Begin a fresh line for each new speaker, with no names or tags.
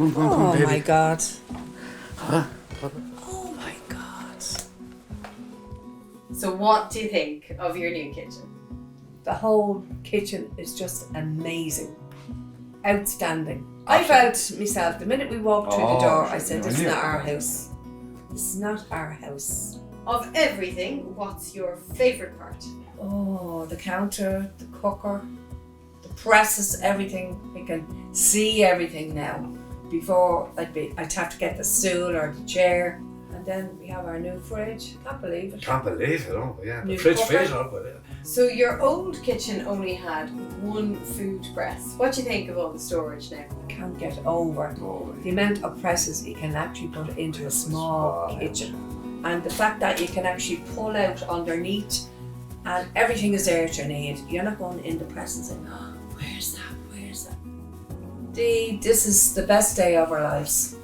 Oh my God.
Huh?
Oh my God.
So what do you think of your new kitchen?
The whole kitchen is just amazing. Outstanding. I felt myself, the minute we walked through the door, I said, this is not our house. This is not our house.
Of everything, what's your favourite part?
Oh, the counter, the cooker, the presses, everything. I can see everything now. Before, I'd have to get the stool or the chair. And then we have our new fridge. Can't believe it.
Can't believe it, oh yeah. The
New
fridge
cooker.
fit up with it.
So your old kitchen only had one food press. What do you think of all the storage now?
Can't get over the amount of presses you can actually put into a small kitchen. And the fact that you can actually pull out underneath and everything is there that you need. You're not going in the press and saying, oh, where's that? This is the best day of our lives.